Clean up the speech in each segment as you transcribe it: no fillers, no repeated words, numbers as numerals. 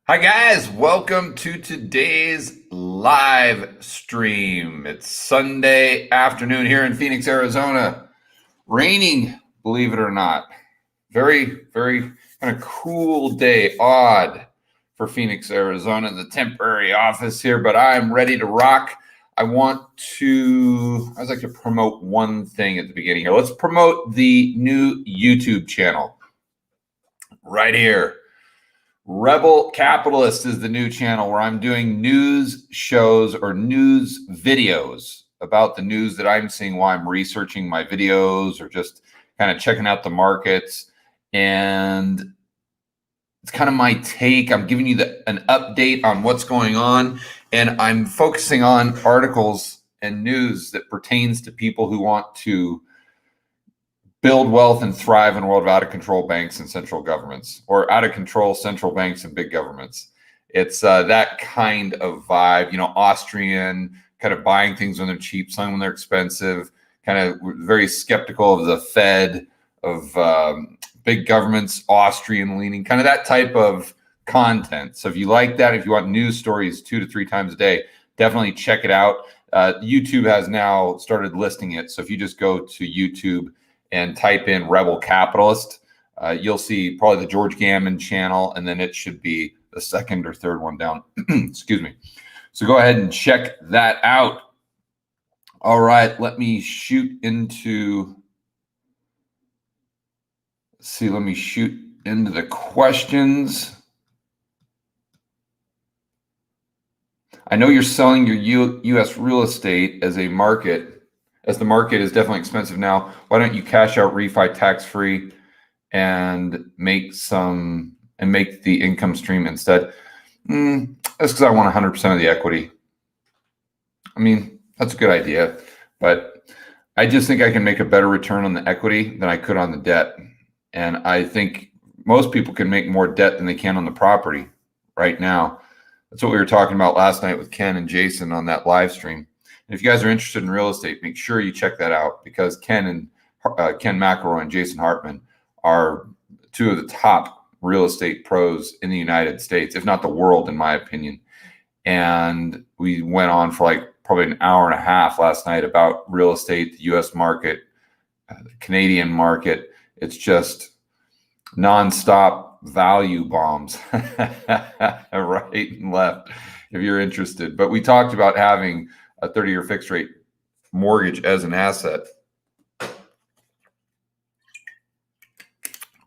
Hi guys, welcome to today's live stream. It's Sunday afternoon here in Phoenix, Arizona. Raining, believe it or not. Very kind of cool day, odd for Phoenix, Arizona, the temporary office here, but I'm ready to rock. I always like to promote one thing at the beginning here. Let's promote the new YouTube channel right here. Rebel Capitalist is the new channel where I'm doing news shows or news videos about the news that I'm seeing while I'm researching my videos or just kind of checking out the markets. And it's kind of my take. I'm giving you an update on what's going on, and I'm focusing on articles and news that pertains to people who want to build wealth and thrive in a world of out of control banks and central governments, or out of control central banks and big governments. It's that kind of vibe, Austrian, kind of buying things when they're cheap, selling when they're expensive, kind of very skeptical of the Fed, of big governments, Austrian leaning, kind of that type of content. So if you like that, if you want news stories 2 to 3 times a day, definitely check it out. YouTube has now started listing it. So if you just go to YouTube and type in Rebel Capitalist, you'll see probably the George Gammon channel, and then it should be the second or third one down. Excuse me. So go ahead and check that out. All right, let me shoot into the questions. I know you're selling your U.S. real estate as the market is definitely expensive now. Why don't you cash out refi tax-free and make the income stream instead? That's because I want 100% of the equity. I mean, that's a good idea, but I just think I can make a better return on the equity than I could on the debt. And I think most people can make more debt than they can on the property right now. That's what we were talking about last night with Ken and Jason on that live stream. And if you guys are interested in real estate, make sure you check that out, because Ken McElroy and Jason Hartman are two of the top real estate pros in the United States, if not the world, in my opinion. And we went on for like probably an hour and a half last night about real estate, the U.S. market, the Canadian market. It's just nonstop value bombs right and left if you're interested. But we talked about having a 30-year fixed rate mortgage as an asset,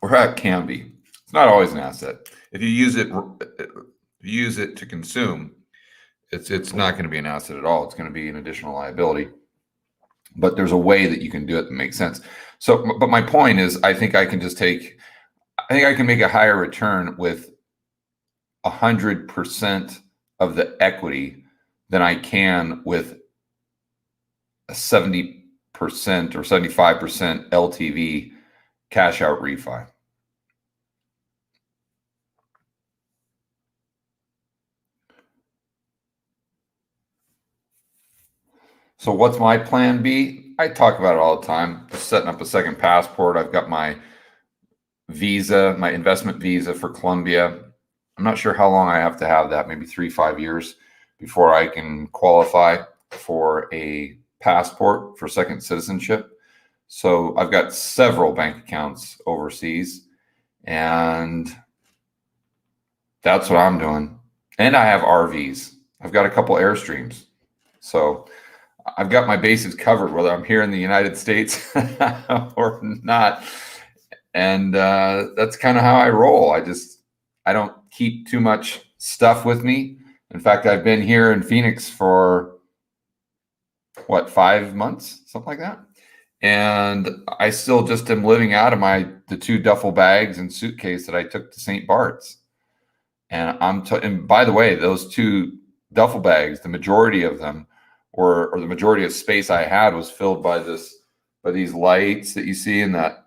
or how it can be. It's not always an asset. If you use it to consume, it's not going to be an asset at all. It's going to be an additional liability. But there's a way that you can do it that makes sense. So, but my point is, I think I can make a higher return with 100% of the equity than I can with a 70% or 75% LTV cash out refi. So what's my plan B? I talk about it all the time. Just setting up a second passport. I've got my visa, my investment visa for Colombia. I'm not sure how long I have to have that, maybe 3-5 years before I can qualify for a passport for second citizenship. So I've got several bank accounts overseas, and that's what I'm doing. And I have RVs. I've got a couple Airstreams. So I've got my bases covered, whether I'm here in the United States or not. And that's kind of how I roll. I don't keep too much stuff with me. In fact, I've been here in Phoenix for 5 months, something like that. And I still just am living out of the 2 duffel bags and suitcase that I took to St. Bart's. And and by the way, those 2 duffel bags, the majority of them or the majority of space I had was filled by these lights that you see in that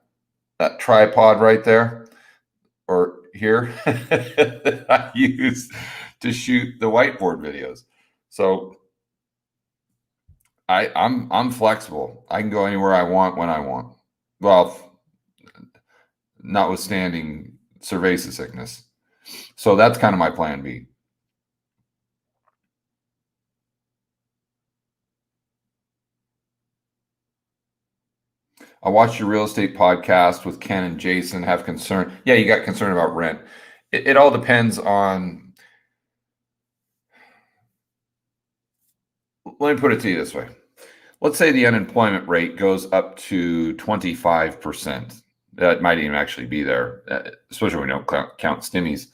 tripod right there, or here, that I use to shoot the whiteboard videos. So I'm flexible. I can go anywhere I want when I want. Well, notwithstanding cerveza sickness. So that's kind of my plan B. I watched your real estate podcast with Ken and Jason. Have concern. Yeah, you got concerned about rent. It all depends on. Let me put it to you this way. Let's say the unemployment rate goes up to 25%. That might even actually be there, especially when we don't count stimmies,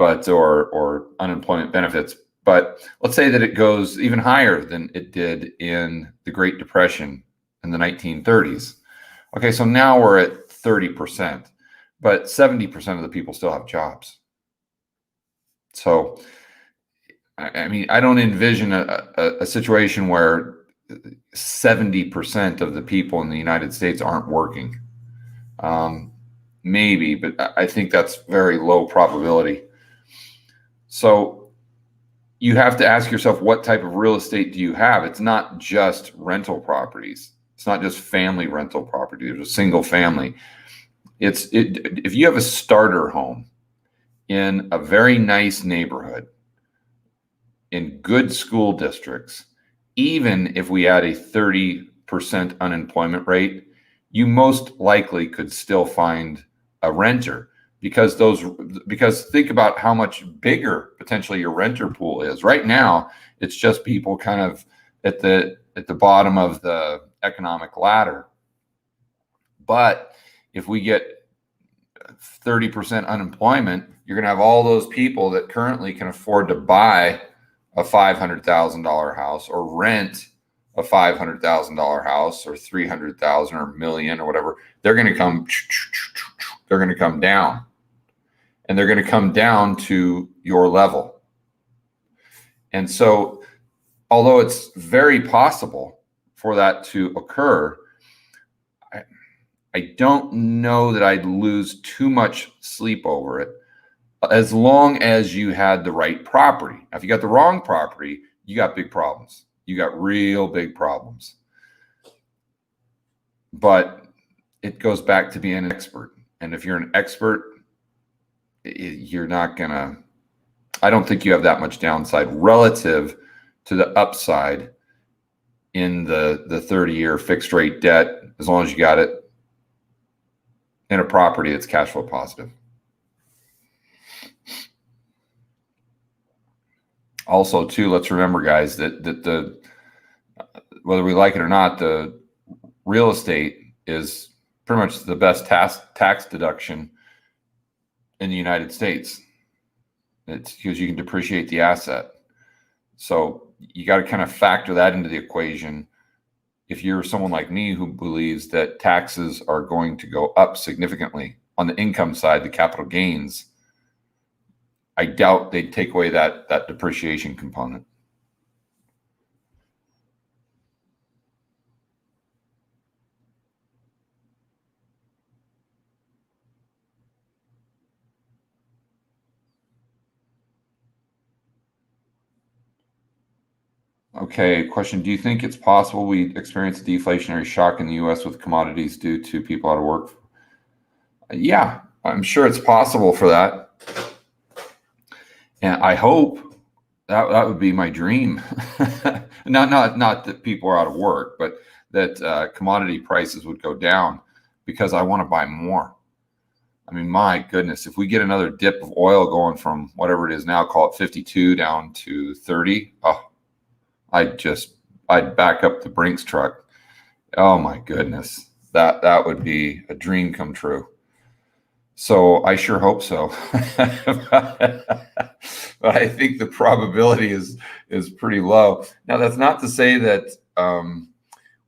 or unemployment benefits. But let's say that it goes even higher than it did in the Great Depression in the 1930s. Okay, so now we're at 30%, but 70% of the people still have jobs. So, I mean, I don't envision a situation where 70% of the people in the United States aren't working. Maybe, but I think that's very low probability. So you have to ask yourself, what type of real estate do you have? It's not just rental properties. It's not just family rental property. There's a single family. If you have a starter home in a very nice neighborhood, in good school districts, even if we had a 30% unemployment rate, you most likely could still find a renter, because think about how much bigger potentially your renter pool is. Right now, it's just people kind of at the bottom of the economic ladder. But if we get 30% unemployment, you're going to have all those people that currently can afford to buy a $500,000 house or rent a $500,000 house, or $300,000 or $1 million or whatever. They're going to come down, and they're going to come down to your level. And so, although it's very possible for that to occur, I don't know that I'd lose too much sleep over it, as long as you had the right property. Now, if you got the wrong property, you got big problems. You got real big problems. But it goes back to being an expert. And if you're an expert, you're not going to, I don't think you have that much downside relative to the upside in the 30-year fixed rate debt, as long as you got it in a property that's cash flow positive. Also, too, let's remember, guys, that the whether we like it or not, the real estate is pretty much the best tax deduction in the United States. It's because you can depreciate the asset. So you got to kind of factor that into the equation. If you're someone like me who believes that taxes are going to go up significantly on the income side, the capital gains, I doubt they'd take away that depreciation component. Okay, question. Do you think it's possible we experience a deflationary shock in the U.S. with commodities due to people out of work? Yeah, I'm sure it's possible for that. And I hope that would be my dream. not that people are out of work, but that commodity prices would go down, because I want to buy more. I mean, my goodness, if we get another dip of oil going from whatever it is now, call it 52 down to 30, I'd back up the Brinks truck. Oh my goodness, that would be a dream come true. So I sure hope so. But I think the probability is pretty low. Now, that's not to say that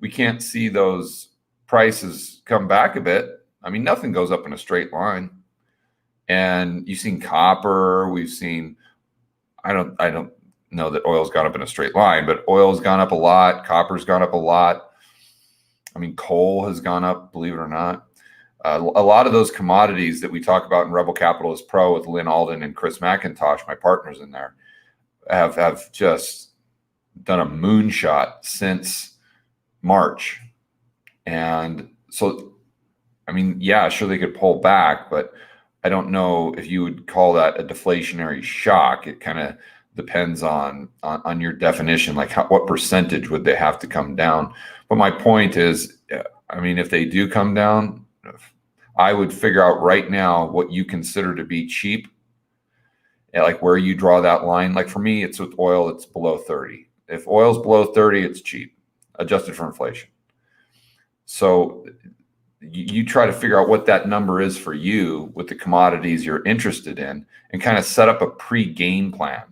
we can't see those prices come back a bit. I mean, nothing goes up in a straight line. And you've seen copper. We've seen, I don't know that oil's gone up in a straight line, but oil's gone up a lot. Copper's gone up a lot. I mean, coal has gone up, believe it or not. A lot of those commodities that we talk about in Rebel Capitalist Pro with Lynn Alden and Chris McIntosh, my partners in there, have just done a moonshot since March. And so, I mean, yeah, sure, they could pull back, but I don't know if you would call that a deflationary shock. It kind of depends on your definition, like what percentage would they have to come down. But my point is, I mean, if they do come down, I would figure out right now what you consider to be cheap, like where you draw that line. Like for me, it's with oil, it's below 30. If oil's below 30, it's cheap, adjusted for inflation. So you try to figure out what that number is for you with the commodities you're interested in and kind of set up a pre-game plan,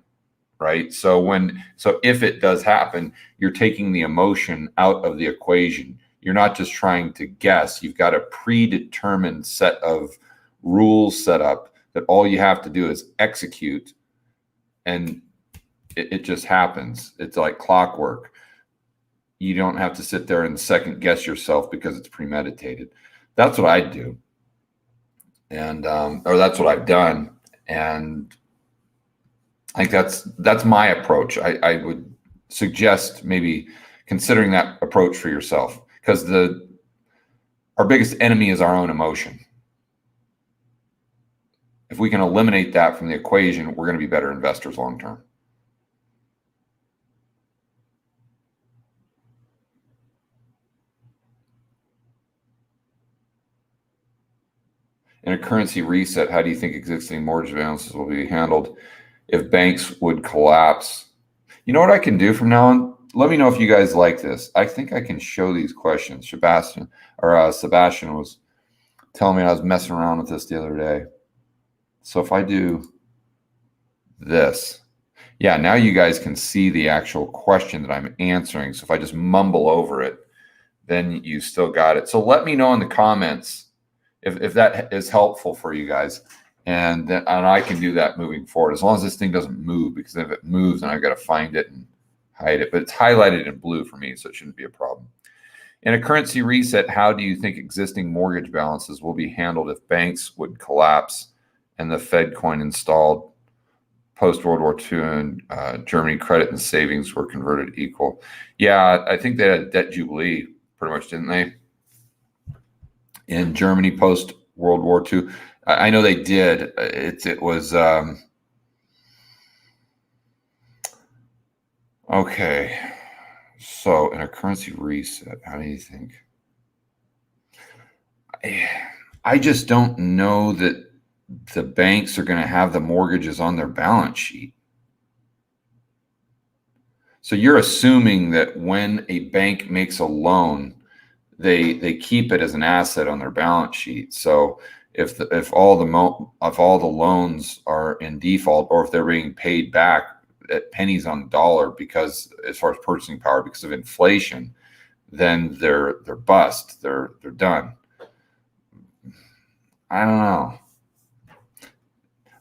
right? So if it does happen, you're taking the emotion out of the equation. You're not just trying to guess. You've got a predetermined set of rules set up that all you have to do is execute, and it just happens. It's like clockwork. You don't have to sit there and second guess yourself because it's premeditated. That's what I do, and or that's what I've done, and I think that's my approach. I would suggest maybe considering that approach for yourself, because our biggest enemy is our own emotion. If we can eliminate that from the equation, we're going to be better investors long term. In a currency reset, how do you think existing mortgage balances will be handled if banks would collapse? You know what I can do from now on? Let me know if you guys like this. I think I can show these questions. Sebastian was telling me I was messing around with this the other day. So if I do this, yeah, now you guys can see the actual question that I'm answering. So if I just mumble over it, then you still got it. So let me know in the comments if that is helpful for you guys. And I can do that moving forward, as long as this thing doesn't move, because if it moves, then I've got to find it and hide it. But it's highlighted in blue for me, so it shouldn't be a problem. In a currency reset, how do you think existing mortgage balances will be handled if banks would collapse and the Fed coin installed post-World War II and Germany credit and savings were converted equal? Yeah, I think they had a debt jubilee, pretty much, didn't they? In Germany post-World War II. I know they did. It was okay. So in a currency reset, how do you think? I just don't know that the banks are going to have the mortgages on their balance sheet. So you're assuming that when a bank makes a loan, they keep it as an asset on their balance sheet. So if all the loans are in default, or if they're being paid back at pennies on the dollar, because as far as purchasing power, because of inflation, then they're bust. They're done. I don't know.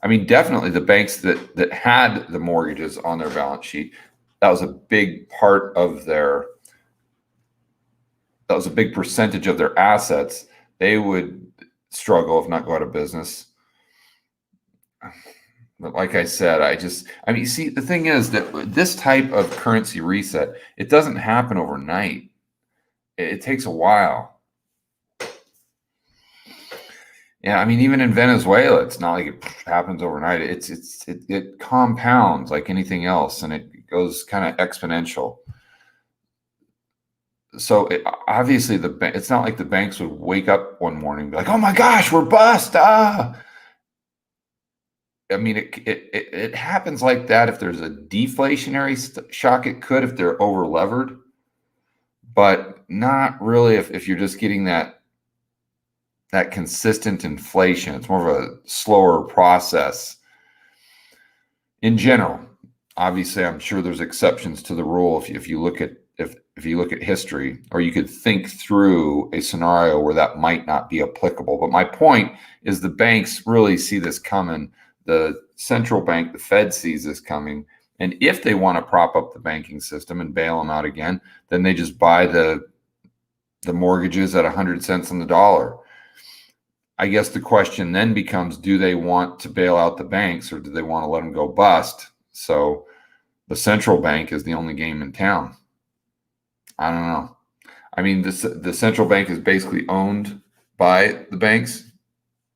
I mean, definitely the banks that had the mortgages on their balance sheet, that was a big part of that was a big percentage of their assets. They would struggle, if not go out of business. But like I said, I mean, see, the thing is that this type of currency reset, it doesn't happen overnight. It takes a while. Yeah, I mean, even in Venezuela, it's not like it happens overnight. It compounds like anything else, and it goes kind of exponential. So obviously, it's not like the banks would wake up one morning and be like, "Oh my gosh, we're bust!" I mean, it happens like that if there's a deflationary shock. It could if they're over levered, but not really if you're just getting that consistent inflation. It's more of a slower process in general. Obviously, I'm sure there's exceptions to the rule if you look at history, or you could think through a scenario where that might not be applicable. But my point is the banks really see this coming. The central bank, the Fed, sees this coming. And if they want to prop up the banking system and bail them out again, then they just buy the mortgages at 100 cents on the dollar. I guess the question then becomes, do they want to bail out the banks, or do they want to let them go bust? So the central bank is the only game in town. I don't know. I mean, the central bank is basically owned by the banks,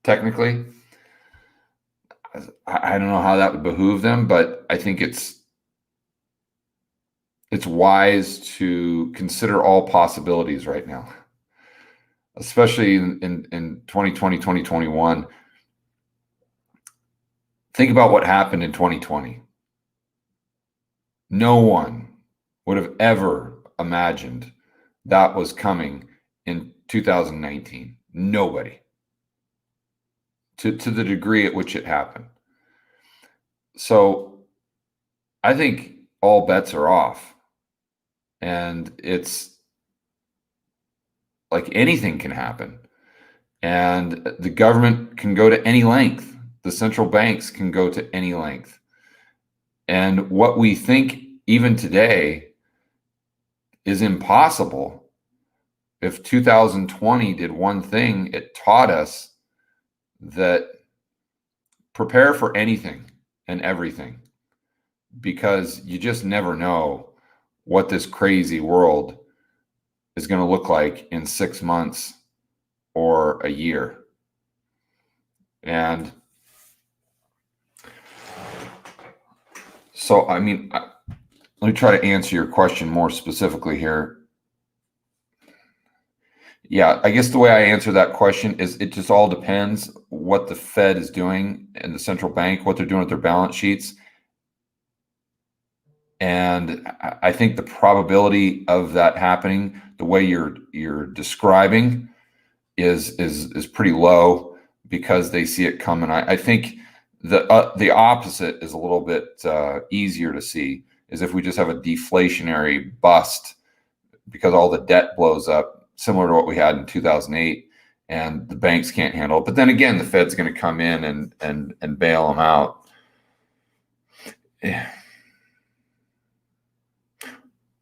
technically. I don't know how that would behoove them, but I think it's wise to consider all possibilities right now, especially in 2020, 2021. Think about what happened in 2020. No one would have ever imagined that was coming in 2019. Nobody. To the degree at which it happened. So I think all bets are off. And it's like anything can happen. And the government can go to any length. The central banks can go to any length. And what we think even today is impossible, if 2020 did one thing, it taught us that prepare for anything and everything, because you just never know what this crazy world is going to look like in 6 months or a year. And so, I mean, let me try to answer your question more specifically here. Yeah, I guess the way I answer that question is it just all depends what the Fed is doing and the central bank, what they're doing with their balance sheets. And I think the probability of that happening the way you're describing is pretty low, because they see it coming. I think the opposite is a little bit easier to see, is if we just have a deflationary bust because all the debt blows up, similar to what we had in 2008, and the banks can't handle it. But then again, the Fed's going to come in and bail them out.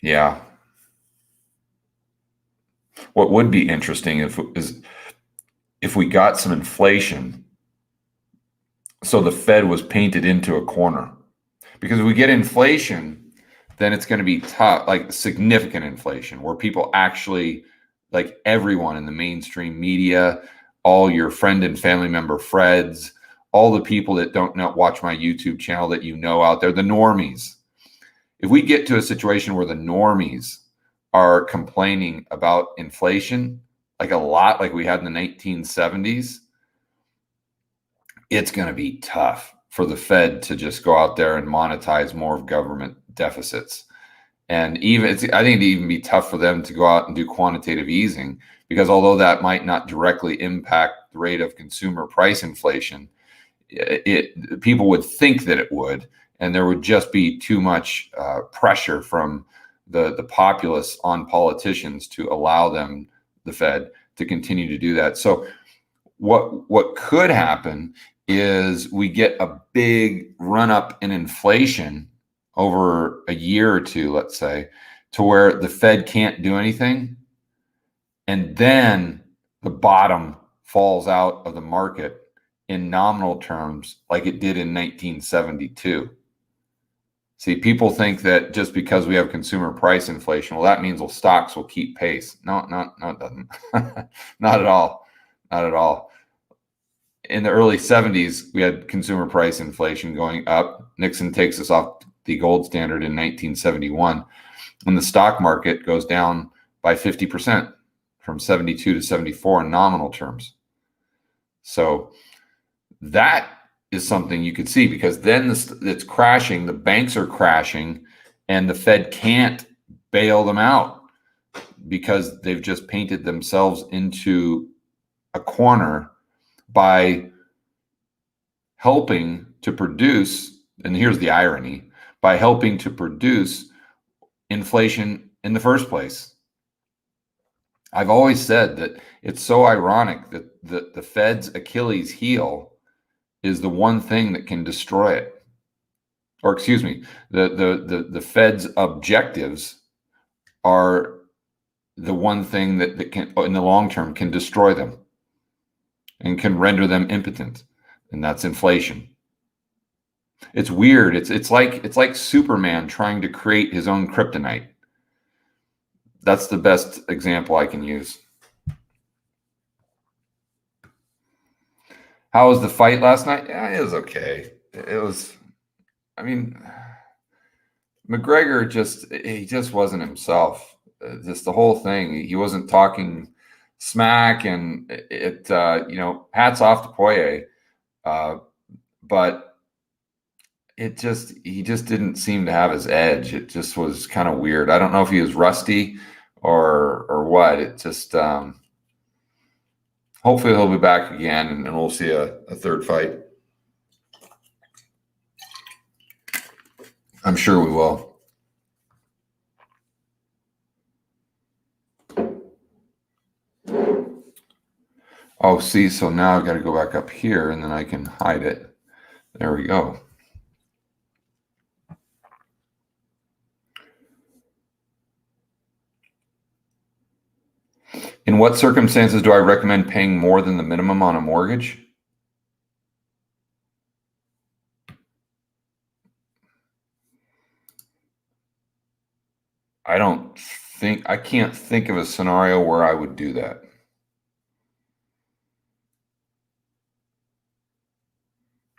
Yeah. What would be interesting if we got some inflation, so the Fed was painted into a corner. Because if we get inflation, then it's going to be tough, like significant inflation, where people actually, like everyone in the mainstream media, all your friend and family member Freds, all the people that don't watch my YouTube channel that out there, the normies. If we get to a situation where the normies are complaining about inflation, like a lot, like we had in the 1970s, it's going to be tough for the Fed to just go out there and monetize more of government deficits. And I think it'd even be tough for them to go out and do quantitative easing, because although that might not directly impact the rate of consumer price inflation, people would think that it would, and there would just be too much pressure from the populace on politicians to allow them, the Fed, to continue to do that. So what could happen is we get a big run up in inflation over a year or two, let's say, to where the Fed can't do anything, and then the bottom falls out of the market in nominal terms, like it did in 1972. See, people think that just because we have consumer price inflation, well, that means stocks will keep pace. No, it doesn't. Not at all. Not at all. In the early 70s, we had consumer price inflation going up. Nixon takes us off the gold standard in 1971, when the stock market goes down by 50% from 72 to 74 in nominal terms. So that is something you could see, because then it's crashing, the banks are crashing, and the Fed can't bail them out because they've just painted themselves into a corner by helping to produce, and here's the irony, by helping to produce inflation in the first place. I've always said that it's so ironic that the Fed's Achilles heel is the one thing that can destroy it. Or excuse me, the Fed's objectives are the one thing that can, in the long term, can destroy them and can render them impotent, and that's inflation. It's weird. It's like Superman trying to create his own kryptonite. That's the best example I can use. How was the fight last night? Yeah, it was okay. It was, I mean, McGregor he just wasn't himself. Just the whole thing. He wasn't talking smack, and hats off to Poirier. But he just didn't seem to have his edge. It just was kind of weird. I don't know if he was rusty or what. It just hopefully he'll be back again, and we'll see a third fight. I'm sure we will. Oh, see, so now I've got to go back up here, and then I can hide it. There we go. In what circumstances do I recommend paying more than the minimum on a mortgage? I can't think of a scenario where I would do that.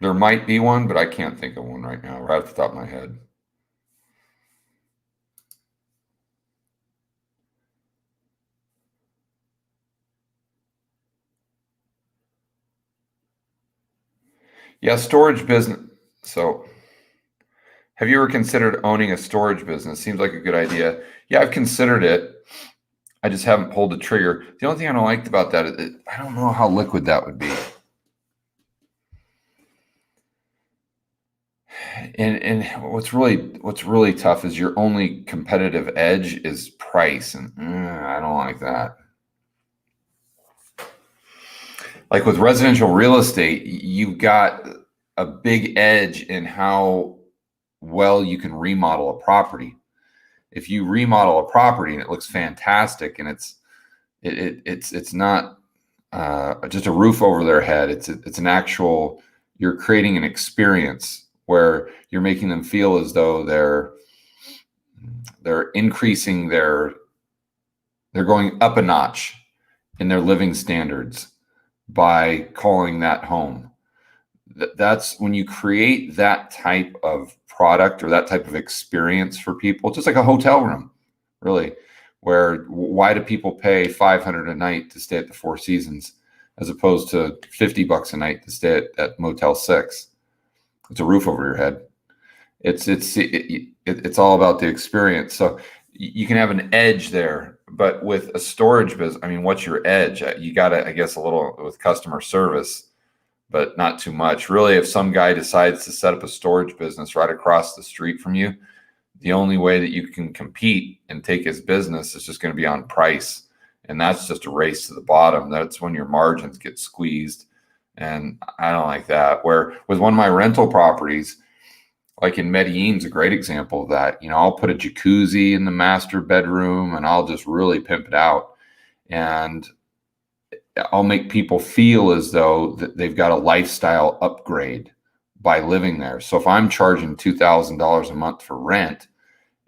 There might be one, but I can't think of one right now, right off the top of my head. Yeah, storage business. So, have you ever considered owning a storage business? Seems like a good idea. Yeah, I've considered it. I just haven't pulled the trigger. The only thing I don't like about that is I don't know how liquid that would be. And what's really tough is your only competitive edge is price, and I don't like that. Like with residential real estate, you've got a big edge in how well you can remodel a property. If you remodel a property and it looks fantastic, and it's not just a roof over their head, it's an actual, you're creating an experience where you're making them feel as though they're increasing they're going up a notch in their living standards by calling that home. That's when you create that type of product or that type of experience for people, just like a hotel room, really, where why do people pay $500 a night to stay at the Four Seasons as opposed to $50 a night to stay at Motel 6? It's a roof over your head. It's all about the experience. So you can have an edge there, but with a storage business, I mean, what's your edge? You got to, I guess, a little with customer service, but not too much. Really, if some guy decides to set up a storage business right across the street from you, the only way that you can compete and take his business is just going to be on price. And that's just a race to the bottom. That's when your margins get squeezed. And I don't like that. Where with one of my rental properties, like in Medellin's a great example of that. I'll put a jacuzzi in the master bedroom and I'll just really pimp it out. And I'll make people feel as though that they've got a lifestyle upgrade by living there. So if I'm charging $2,000 a month for rent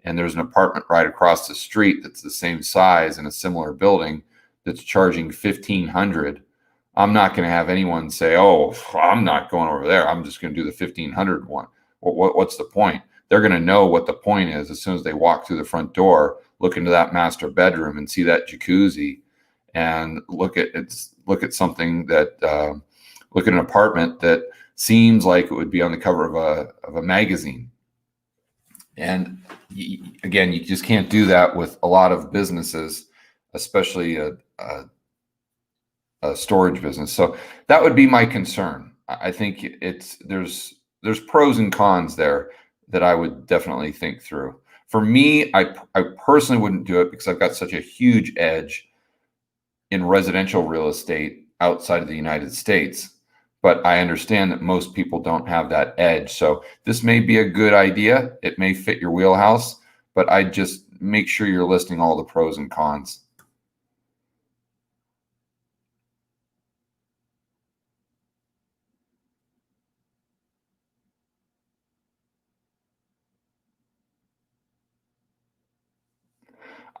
and there's an apartment right across the street that's the same size in a similar building that's charging $1,500, I'm not going to have anyone say, "Oh, I'm not going over there. I'm just going to do the $1,500 one." What's the point? They're going to know what the point is as soon as they walk through the front door, look into that master bedroom and see that jacuzzi, and look at something that look at an apartment that seems like it would be on the cover of a magazine. And again, you just can't do that with a lot of businesses, especially a storage business. So that would be my concern. I think there's pros and cons there that I would definitely think through. For me, I personally wouldn't do it because I've got such a huge edge in residential real estate outside of the United States. But I understand that most people don't have that edge. So this may be a good idea. It may fit your wheelhouse, but I just make sure you're listing all the pros and cons.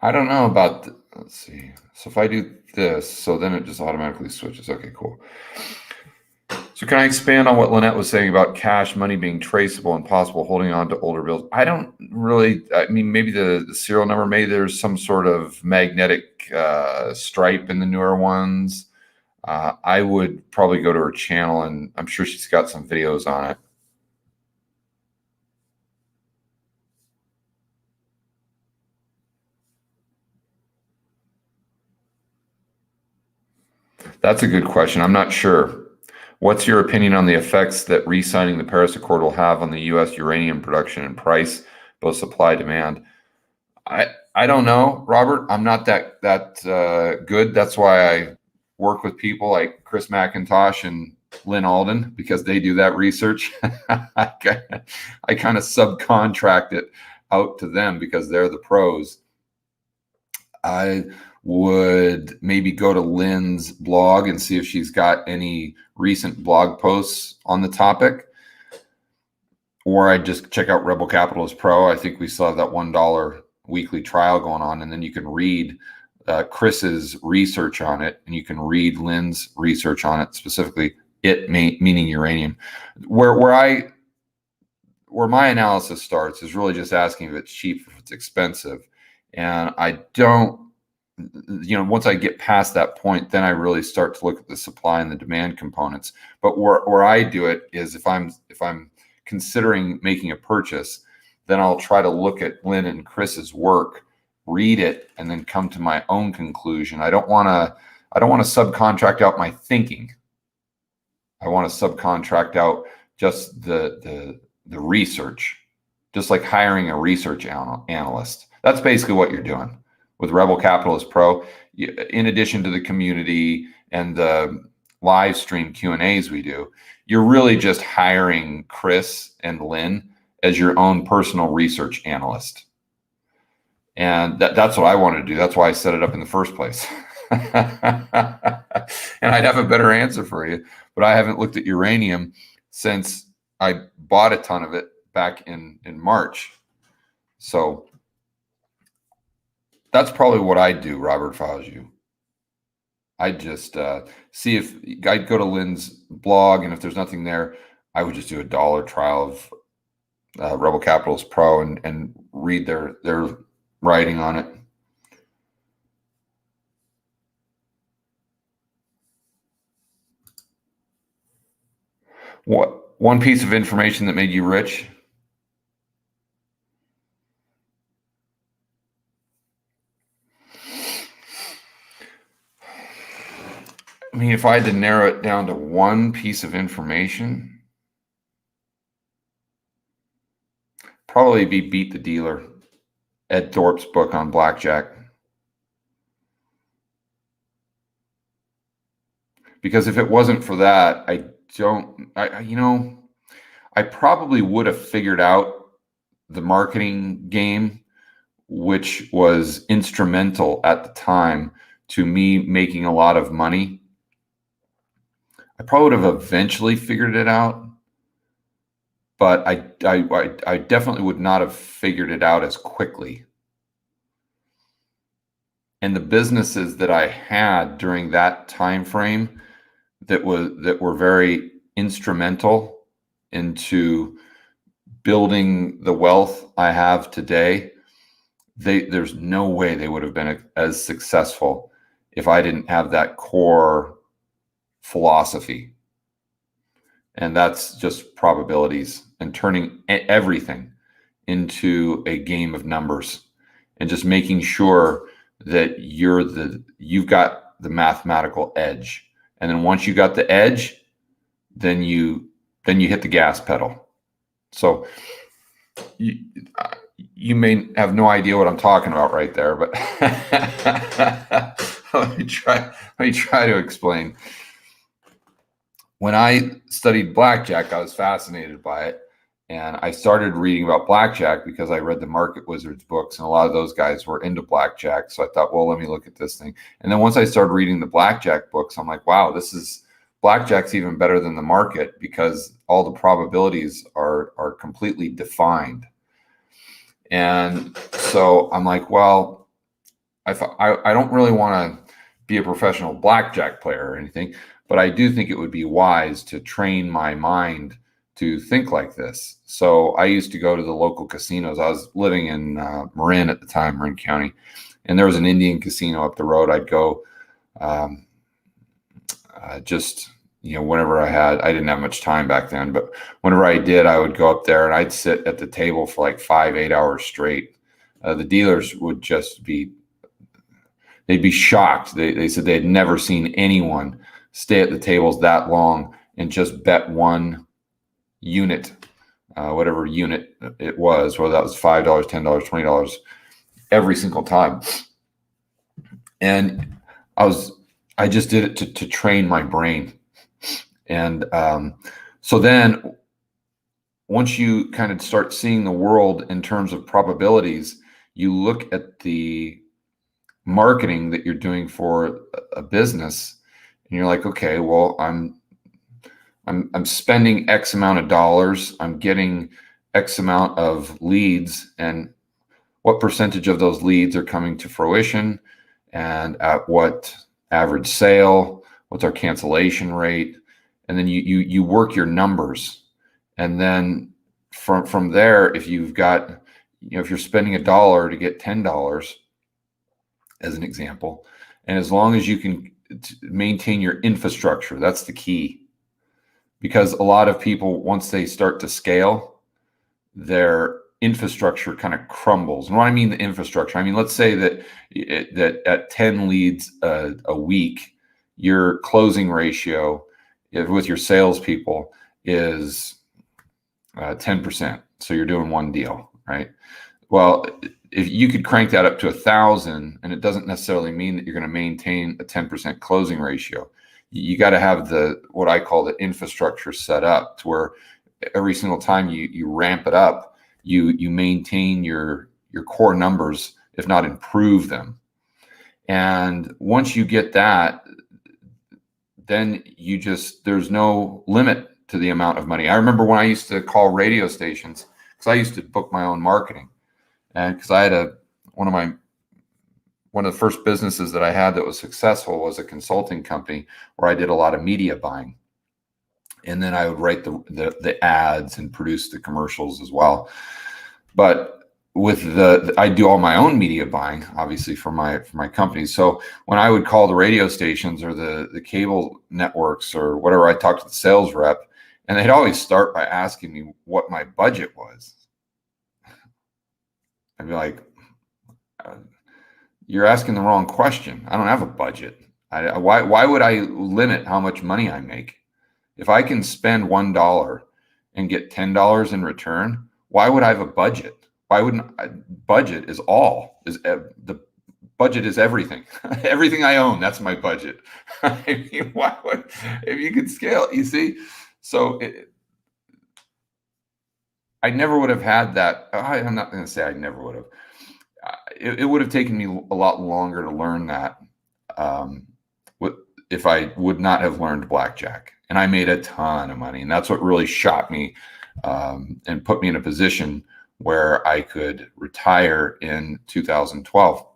I don't know about, let's see. So if I do this, so then it just automatically switches. Okay, cool. So So can I expand on what Lynette was saying about cash money being traceable and possible holding on to older bills? I don't really, I mean, maybe the serial number, maybe there's some sort of magnetic stripe in the newer ones. I would probably go to her channel, and I'm sure she's got some videos on it. That's a good question. I'm not sure. What's your opinion on the effects that re-signing the Paris Accord will have on the U.S. uranium production and price, both supply demand? I don't know, Robert. I'm not that good. That's why I work with people like Chris McIntosh and Lynn Alden, because they do that research. I kind of subcontract it out to them because they're the pros. I would maybe go to Lynn's blog and see if she's got any recent blog posts on the topic, or I'd just check out Rebel Capitalist Pro. I think we still have that $1 weekly trial going on, and then you can read Chris's research on it, and you can read Lynn's research on it, specifically meaning uranium. Where my analysis starts is really just asking if it's cheap, if it's expensive. And I don't, once I get past that point, then I really start to look at the supply and the demand components. But where I do it is if I'm considering making a purchase, then I'll try to look at Lynn and Chris's work, read it, and then come to my own conclusion. I don't want to subcontract out my thinking. I want to subcontract out just the research, just like hiring a research analyst. That's basically what you're doing with Rebel Capitalist Pro. In addition to the community and the live stream Q&As we do, you're really just hiring Chris and Lynn as your own personal research analyst. And that's what I wanted to do. That's why I set it up in the first place. And I'd have a better answer for you, but I haven't looked at uranium since I bought a ton of it back in March. So that's probably what I'd do, Robert, if I was you. I'd just see if I'd go to Lynn's blog, and if there's nothing there, I would just do a $1 trial of Rebel Capitalist Pro and read their writing on it. What one piece of information that made you rich? I mean, if I had to narrow it down to one piece of information, probably be Beat the Dealer, Ed Thorpe's book on blackjack. Because if it wasn't for that, I probably would have figured out the marketing game, which was instrumental at the time to me making a lot of money. I probably would have eventually figured it out, but I definitely would not have figured it out as quickly. And the businesses that I had during that time frame that were very instrumental into building the wealth I have today, there's no way they would have been as successful if I didn't have that core philosophy. And that's just probabilities and turning everything into a game of numbers and just making sure that you've got the mathematical edge. And then once you got the edge, then you hit the gas pedal. So you may have no idea what I'm talking about right there, but let me try to explain. When I studied blackjack, I was fascinated by it. And I started reading about blackjack because I read the Market Wizards books, and a lot of those guys were into blackjack. So I thought, well, let me look at this thing. And then once I started reading the blackjack books, I'm like, wow, blackjack's even better than the market because all the probabilities are completely defined. And so I'm like, well, I don't really want to be a professional blackjack player or anything, but I do think it would be wise to train my mind to think like this. So I used to go to the local casinos. I was living in Marin at the time, Marin County, and there was an Indian casino up the road. I'd go just, whenever I didn't have much time back then, but whenever I did, I would go up there and I'd sit at the table for like 5-8 hours straight. The dealers would just they'd be shocked. They said they had never seen anyone stay at the tables that long and just bet one unit, whatever unit it was, whether that was $5, $10, $20, every single time. And I just did it to train my brain. And so then once you kind of start seeing the world in terms of probabilities, you look at the marketing that you're doing for a business, and you're like, okay, well, I'm spending X amount of dollars, I'm getting X amount of leads, and what percentage of those leads are coming to fruition, and at what average sale, what's our cancellation rate, and then you work your numbers, and then from there, if you've got, if you're spending $1 to get $10, as an example, and as long as you can maintain your infrastructure, that's the key. Because a lot of people, once they start to scale, their infrastructure kind of crumbles. And what I mean the infrastructure, I mean, let's say that at 10 leads a week, your closing ratio with your salespeople is 10%. So you're doing one deal, right? Well, if you could crank that up to 1,000, and it doesn't necessarily mean that you're going to maintain a 10% closing ratio. You got to have what I call the infrastructure set up to where every single time you ramp it up, you maintain your core numbers, if not improve them. And once you get that, then there's no limit to the amount of money. I remember when I used to call radio stations, because I used to book my own marketing. And because I had one of the first businesses that I had that was successful was a consulting company where I did a lot of media buying. And then I would write the ads and produce the commercials as well. But I do all my own media buying, obviously, for my company. So when I would call the radio stations or the cable networks or whatever, I talked to the sales rep, and they'd always start by asking me what my budget was. I'd be like, you're asking the wrong question. I don't have a budget. Why would I limit how much money I make? If I can spend $1 and get $10 in return, why would I have a budget? Why wouldn't budget is the budget is everything. Everything I own, that's my budget. I mean, if you could scale, you see? So I never would have had that. I'm not going to say I never would have. It would have taken me a lot longer to learn that if I would not have learned blackjack. And I made a ton of money. And that's what really shot me and put me in a position where I could retire in 2012.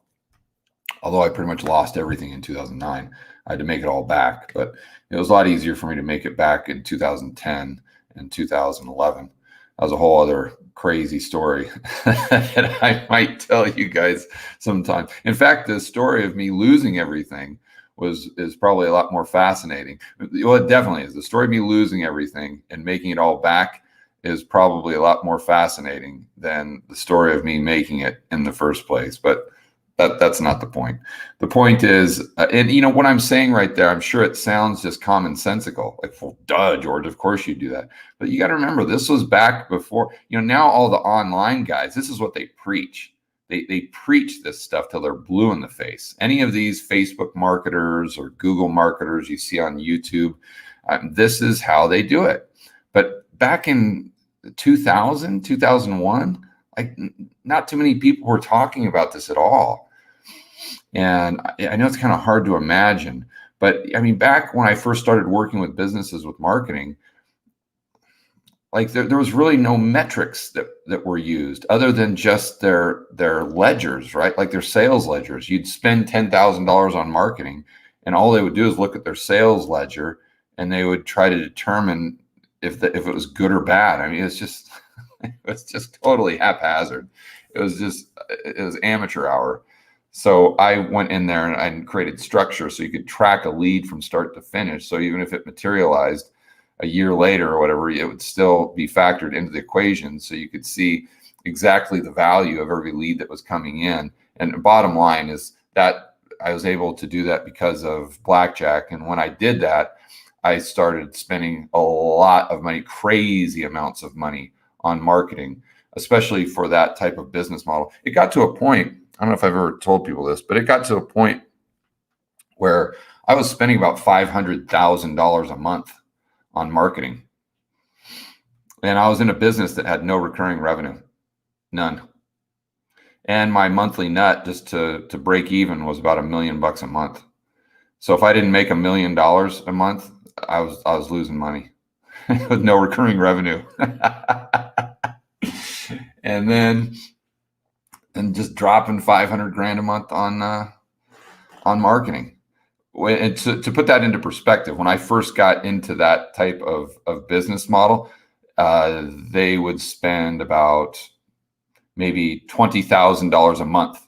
Although I pretty much lost everything in 2009. I had to make it all back. But it was a lot easier for me to make it back in 2010 and 2011. That was a whole other crazy story that I might tell you guys sometime. In fact, the story of me losing everything is probably a lot more fascinating. Well, it definitely is. The story of me losing everything and making it all back is probably a lot more fascinating than the story of me making it in the first place. But that's not the point. The point is, and what I'm saying right there, I'm sure it sounds just commonsensical, like, well, duh, George, of course you do that. But you got to remember, this was back before, now all the online guys, this is what they preach. They preach this stuff till they're blue in the face. Any of these Facebook marketers or Google marketers you see on YouTube, this is how they do it. But back in 2000, 2001, like, not too many people were talking about this at all. And I know it's kind of hard to imagine, but I mean, back when I first started working with businesses with marketing, like there was really no metrics that were used other than just their ledgers, right? Like their sales ledgers. You'd spend $10,000 on marketing, and all they would do is look at their sales ledger and they would try to determine if it was good or bad. I mean, it's just it was just totally haphazard. It was amateur hour. So I went in there and I created structure so you could track a lead from start to finish. So even if it materialized a year later or whatever, it would still be factored into the equation. So you could see exactly the value of every lead that was coming in. And the bottom line is that I was able to do that because of blackjack. And when I did that, I started spending a lot of money, crazy amounts of money on marketing, especially for that type of business model. It got to a point, I don't know if I've ever told people this, but it got to a point where I was spending about $500,000 a month on marketing. And I was in a business that had no recurring revenue, none. And my monthly net just to break even was about $1 million a month. So if I didn't make $1 million a month, I was losing money with no recurring revenue. and just dropping 500 grand a month on marketing. And to put that into perspective, when I first got into that type of business model, they would spend about maybe $20,000 a month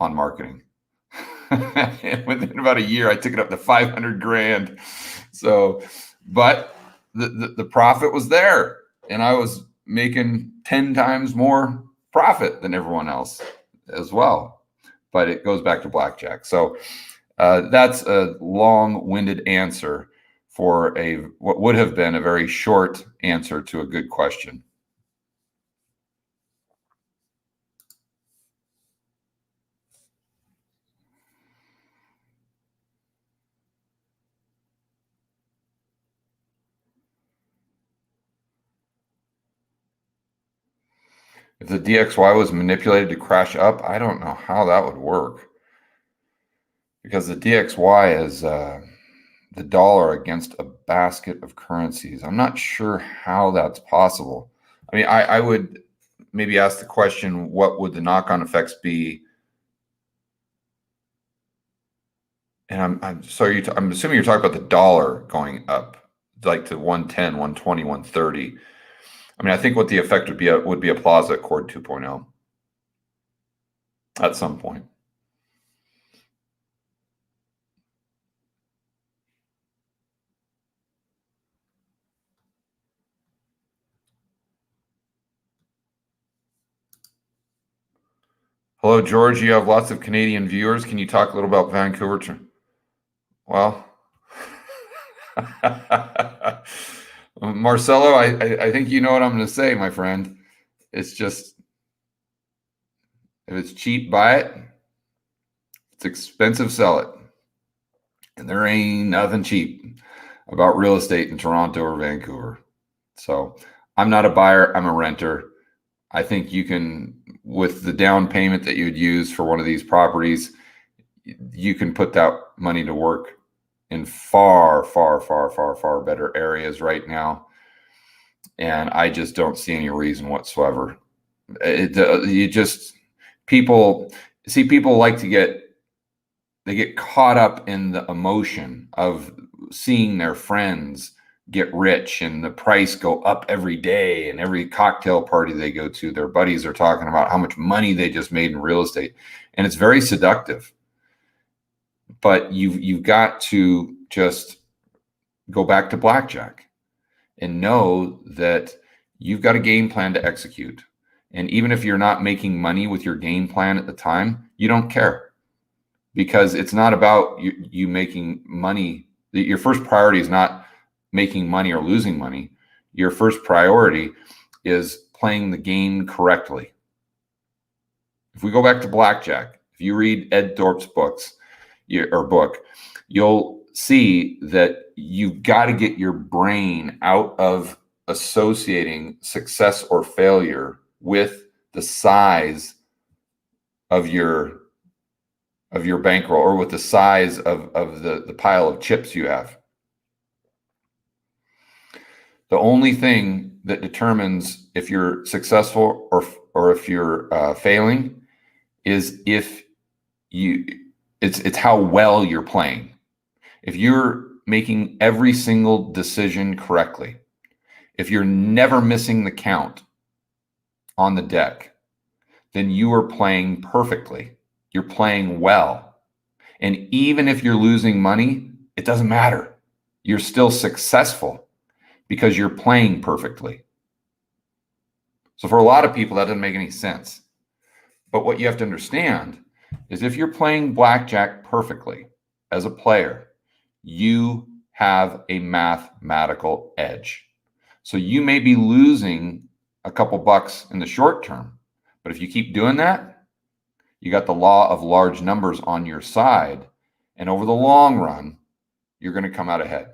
on marketing. And within about a year, I took it up to 500 grand. So, but the profit was there, and I was making 10 times more profit than everyone else as well. But it goes back to blackjack. So that's a long-winded answer for what would have been a very short answer to a good question. If the DXY was manipulated to crash up, I don't know how that would work, because the DXY is the dollar against a basket of currencies. I'm not sure how that's possible. I mean, I would maybe ask the question, what would the knock-on effects be? And I'm assuming you're talking about the dollar going up, like to 110, 120, 130. I mean, I think what the effect would be a Plaza Accord 2.0 at some point. Hello, George. You have lots of Canadian viewers. Can you talk a little about Vancouver? Well, Marcelo, I think you know what I'm going to say, my friend. It's just, if it's cheap, buy it. If it's expensive, sell it. And there ain't nothing cheap about real estate in Toronto or Vancouver. So I'm not a buyer. I'm a renter. I think you can, with the down payment that you'd use for one of these properties, you can put that money to work in far, far, far, far, far better areas right now. And I just don't see any reason whatsoever. People like to get caught up in the emotion of seeing their friends get rich and the price go up every day, and every cocktail party they go to, their buddies are talking about how much money they just made in real estate. And it's very seductive. But you've got to just go back to blackjack and know that you've got a game plan to execute. And even if you're not making money with your game plan at the time, you don't care, because it's not about you making money. Your first priority is not making money or losing money. Your first priority is playing the game correctly. If we go back to blackjack, if you read Ed Thorpe's book, you'll see that you've got to get your brain out of associating success or failure with the size of your bankroll, or with the size of the pile of chips you have. The only thing that determines if you're successful or if you're failing is it's how well you're playing. If you're making every single decision correctly, if you're never missing the count on the deck, then you are playing perfectly. You're playing well. And even if you're losing money, it doesn't matter. You're still successful because you're playing perfectly. So for a lot of people, that doesn't make any sense. But what you have to understand is if you're playing blackjack perfectly as a player, you have a mathematical edge. So you may be losing a couple bucks in the short term, but if you keep doing that, you got the law of large numbers on your side. And over the long run, you're going to come out ahead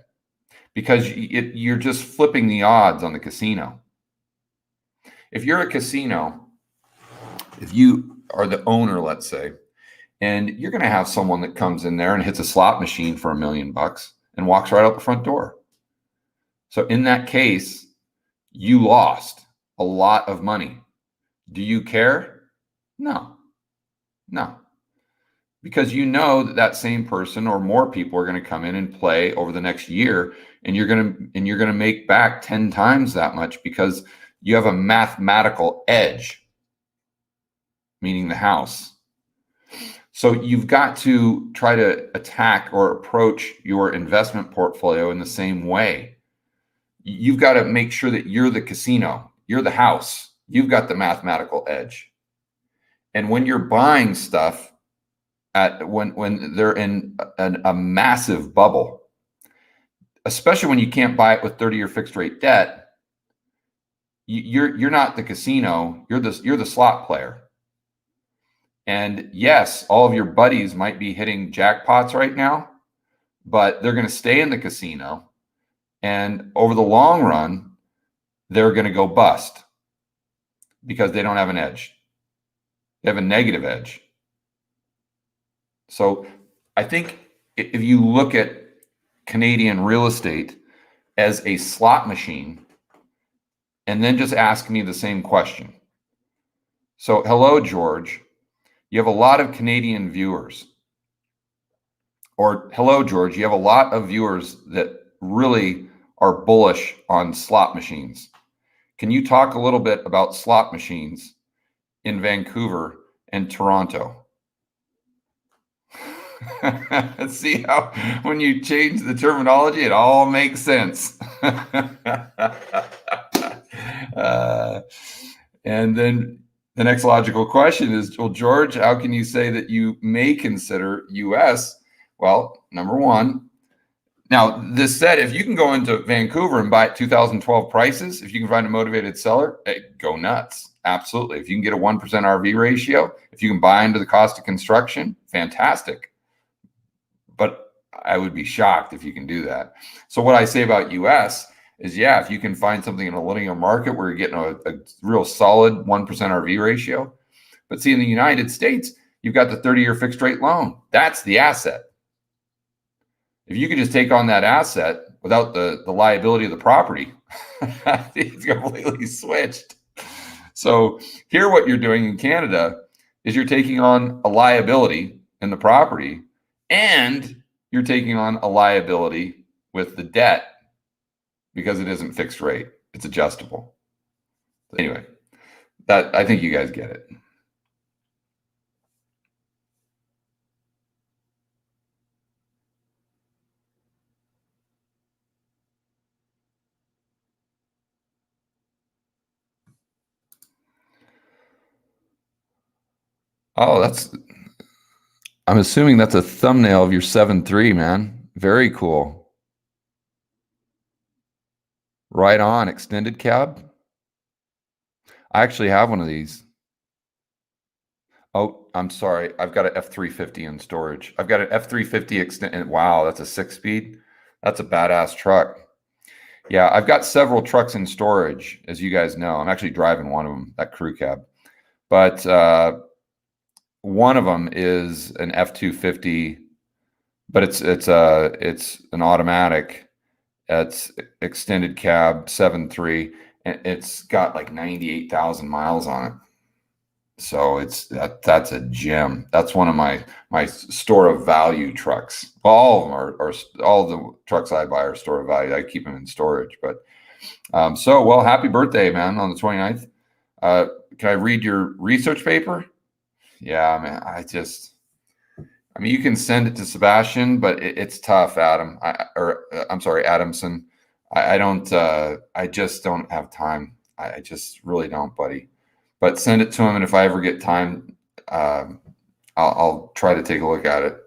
because you're just flipping the odds on the casino. If you're a casino, if you are the owner, let's say, and you're going to have someone that comes in there and hits a slot machine for $1 million and walks right out the front door. So in that case, you lost a lot of money. Do you care? No, because you know that same person or more people are going to come in and play over the next year, and you're going to make back 10 times that much because you have a mathematical edge, meaning the house. So you've got to try to attack or approach your investment portfolio in the same way. You've got to make sure that you're the casino, you're the house, you've got the mathematical edge. And when you're buying stuff when they're in a massive bubble, especially when you can't buy it with 30-year fixed rate debt, you're not the casino, you're the slot player. And yes, all of your buddies might be hitting jackpots right now, but they're going to stay in the casino. And over the long run, they're going to go bust because they don't have an edge. They have a negative edge. So I think if you look at Canadian real estate as a slot machine, and then just ask me the same question. So, hello, George. You have a lot of Canadian viewers. Or, hello, George, you have a lot of viewers that really are bullish on slot machines. Can you talk a little bit about slot machines in Vancouver and Toronto? See how when you change the terminology, it all makes sense. And then the next logical question is, well, George, how can you say that you may consider US? Well, number one, now this said, if you can go into Vancouver and buy at 2012 prices, if you can find a motivated seller, hey, go nuts. Absolutely. If you can get a 1% RV ratio, if you can buy into the cost of construction, fantastic. But I would be shocked if you can do that. So what I say about US is, yeah, if you can find something in a linear market where you're getting a real solid 1% RV ratio. But see, in the United States, you've got the 30-year fixed rate loan. That's the asset. If you could just take on that asset without the liability of the property, it's completely switched. So here what you're doing in Canada is you're taking on a liability in the property, and you're taking on a liability with the debt because it isn't fixed rate. It's adjustable. Anyway, that I think you guys get it. Oh, I'm assuming that's a thumbnail of your 7.3, man. Very cool. Right on, extended cab. I actually have one of these. Oh, I'm sorry. I've got an F350 in storage. I've got an F350 extended. Wow, that's a 6-speed. That's a badass truck. Yeah, I've got several trucks in storage, as you guys know. I'm actually driving one of them, that crew cab. But one of them is an F250, but it's an automatic. It's extended cab 7.3, and it's got like 98,000 miles on it. So that's a gem. That's one of my store of value trucks. Well, all of them are all the trucks I buy are store of value. I keep them in storage. But well, happy birthday, man, on the 29th. Can I read your research paper? Yeah, man. I mean, you can send it to Sebastian, but it's tough, Adam. I'm sorry, Adamson. I don't. I just don't have time. I just really don't, buddy. But send it to him, and if I ever get time, I'll try to take a look at it.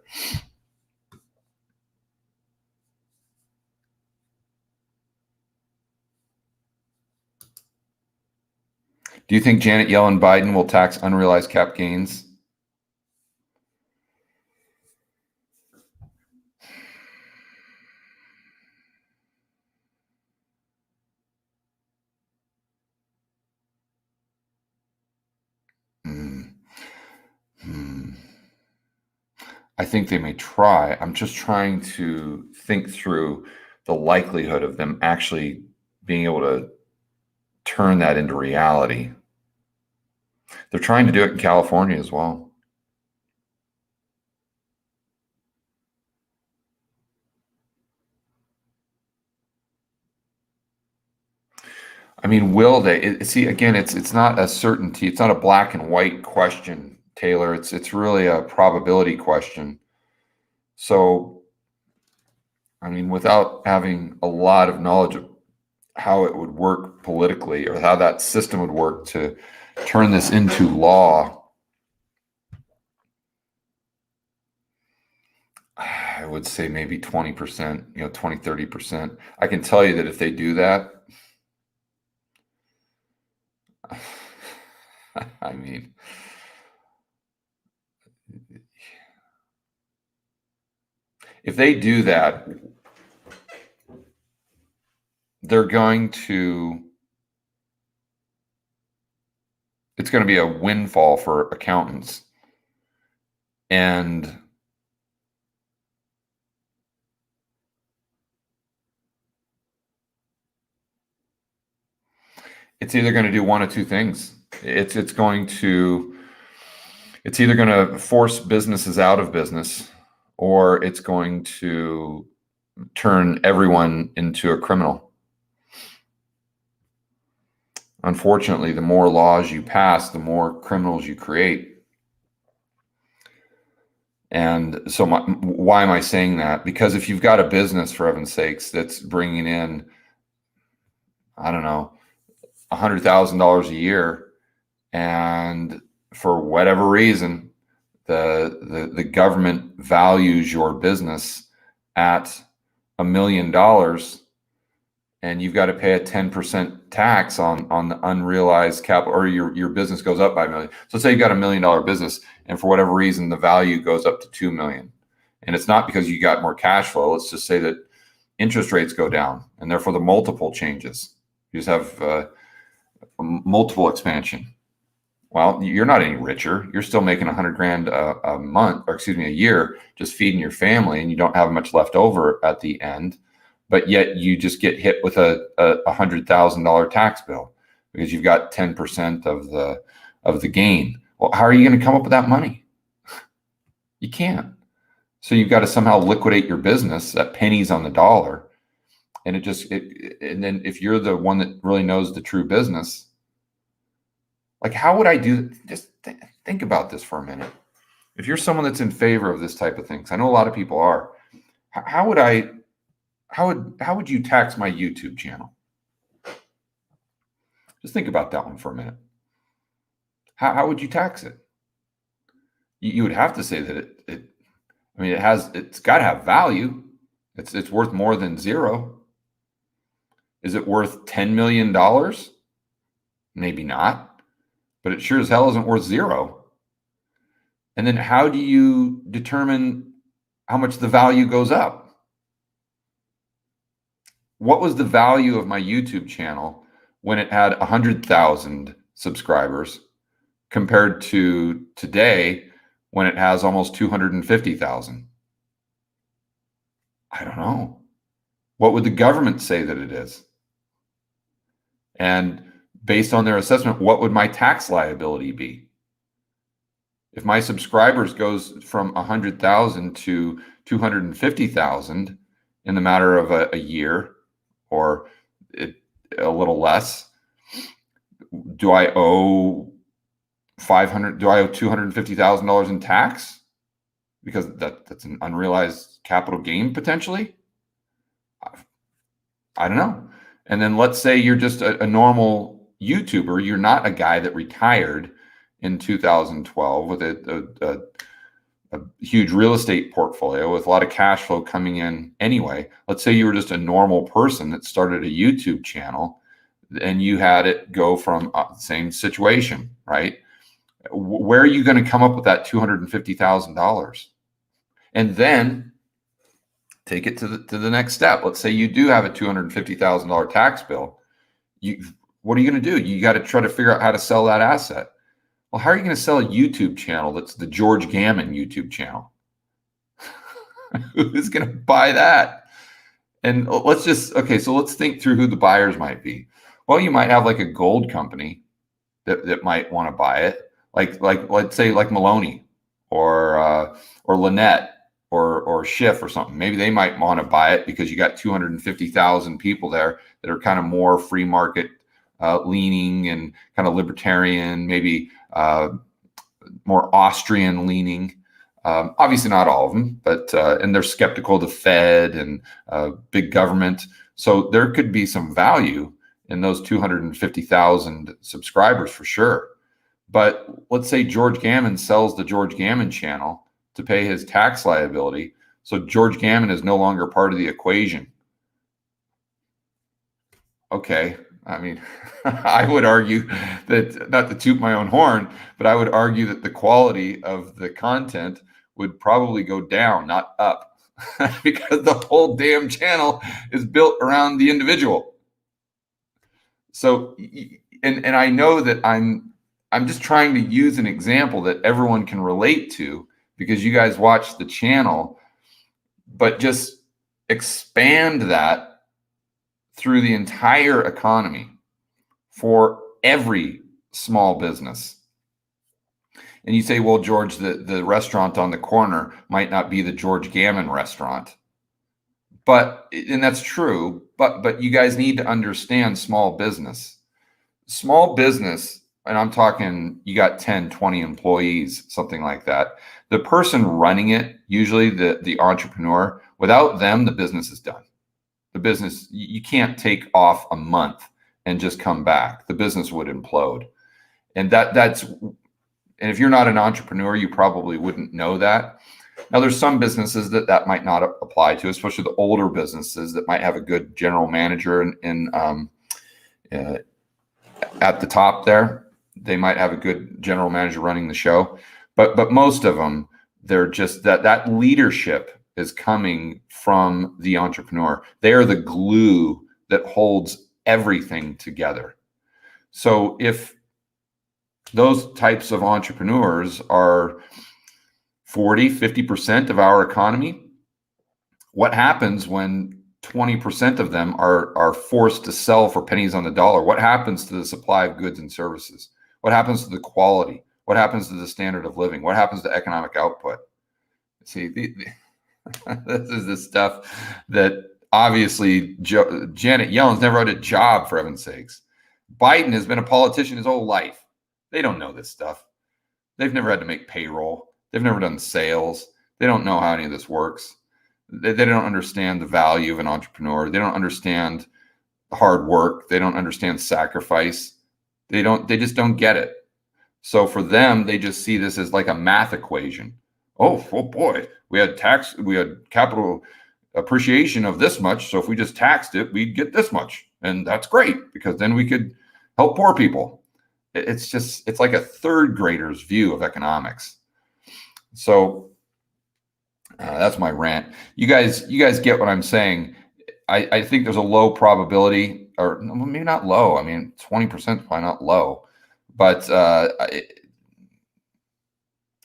Do you think Janet Yellen Biden will tax unrealized cap gains? I think they may try. I'm just trying to think through the likelihood of them actually being able to turn that into reality. They're trying to do it in California as well. I mean, will they? See, again, it's not a certainty. It's not a black and white question, Taylor. It's really a probability question. So, I mean, without having a lot of knowledge of how it would work politically or how that system would work to turn this into law, I would say maybe 20%, 20, 30%. I can tell you that if they do that, I mean, if they do that, they're going to, it's going to be a windfall for accountants. And it's either going to do one of two things. It's either going to force businesses out of business, or it's going to turn everyone into a criminal. Unfortunately, the more laws you pass, the more criminals you create. And so why am I saying that? Because if you've got a business, for heaven's sakes, that's bringing in, I don't know, $100,000 a year, and for whatever reason, the government values your business at $1 million, and you've got to pay a 10% tax on the unrealized capital, or your business goes up by $1 million. So say you got $1 million business, and for whatever reason, the value goes up to $2 million. And it's not because you got more cash flow. Let's just say that interest rates go down, and therefore the multiple changes. You just have multiple expansion. Well, you're not any richer. You're still making $100,000 a month, or excuse me, a year, just feeding your family, and you don't have much left over at the end. But yet you just get hit with a $100,000 tax bill because you've got 10% of the gain. Well, how are you going to come up with that money? You can't. So you've got to somehow liquidate your business at pennies on the dollar. And and then if you're the one that really knows the true business, like, how would I do? Just think about this for a minute. If you're someone that's in favor of this type of things, I know a lot of people are. How would you tax my YouTube channel? Just think about that one for a minute. How would you tax it? You would have to say that it's got to have value. It's worth more than zero. Is it worth $10 million? Maybe not, but it sure as hell isn't worth zero. And then how do you determine how much the value goes up? What was the value of my YouTube channel when it had 100,000 subscribers compared to today when it has almost 250,000? I don't know. What would the government say that it is? And based on their assessment, what would my tax liability be? If my subscribers goes from 100,000 to 250,000 in the matter of a year, or a little less, do I owe $250,000 in tax? Because that's an unrealized capital gain potentially. I don't know. And then let's say you're just a normal YouTuber. You're not a guy that retired in 2012 with a huge real estate portfolio with a lot of cash flow coming in anyway. Let's say you were just a normal person that started a YouTube channel and you had it go from the same situation, right? Where are you going to come up with that $250,000? And then take it to the next step. Let's say you do have a $250,000 tax bill. What are you going to do? You got to try to figure out how to sell that asset. Well, how are you going to sell a YouTube channel that's the George Gammon YouTube channel? Who's going to buy that? And let's think through who the buyers might be. Well, you might have like a gold company that might want to buy it, like let's say like Maloney or Lynette or Schiff or something. Maybe they might want to buy it because you got 250,000 people there that are kind of more free market leaning and kind of libertarian, maybe more Austrian leaning. Obviously not all of them, but and they're skeptical of the Fed and big government. So there could be some value in those 250,000 subscribers for sure. But let's say George Gammon sells the George Gammon channel to pay his tax liability. So George Gammon is no longer part of the equation. Okay. I mean, I would argue that, not to toot my own horn, but I would argue that the quality of the content would probably go down, not up, because the whole damn channel is built around the individual. So, and I know that I'm just trying to use an example that everyone can relate to because you guys watch the channel, but just expand that through the entire economy for every small business. And you say, well, George, the restaurant on the corner might not be the George Gammon restaurant. And that's true, but you guys need to understand small business. Small business, and I'm talking you got 10, 20 employees, something like that. The person running it, usually the entrepreneur, without them, the business is done. The business, you can't take off a month and just come back. The business would implode. And and if you're not an entrepreneur, you probably wouldn't know that. Now, there's some businesses that might not apply to, especially the older businesses that might have a good general manager at the top there. They might have a good general manager running the show. But most of them, they're just that leadership is coming from the entrepreneur. They are the glue that holds everything together. So if those types of entrepreneurs are 40, 50% of our economy, what happens when 20% of them are forced to sell for pennies on the dollar? What happens to the supply of goods and services? What happens to the quality? What happens to the standard of living? What happens to economic output? See, this is the stuff that obviously Janet Yellen's never had a job, for heaven's sakes. Biden has been a politician his whole life. They don't know this stuff. They've never had to make payroll. They've never done sales. They don't know how any of this works. They don't understand the value of an entrepreneur. They don't understand hard work. They don't understand sacrifice. They just don't get it. So for them, they just see this as like a math equation. Oh boy, we had capital appreciation of this much. So if we just taxed it, we'd get this much. And that's great because then we could help poor people. It's like a third grader's view of economics. So that's my rant. You guys get what I'm saying. I think there's a low probability, or maybe not low. I mean, 20% is probably not low, but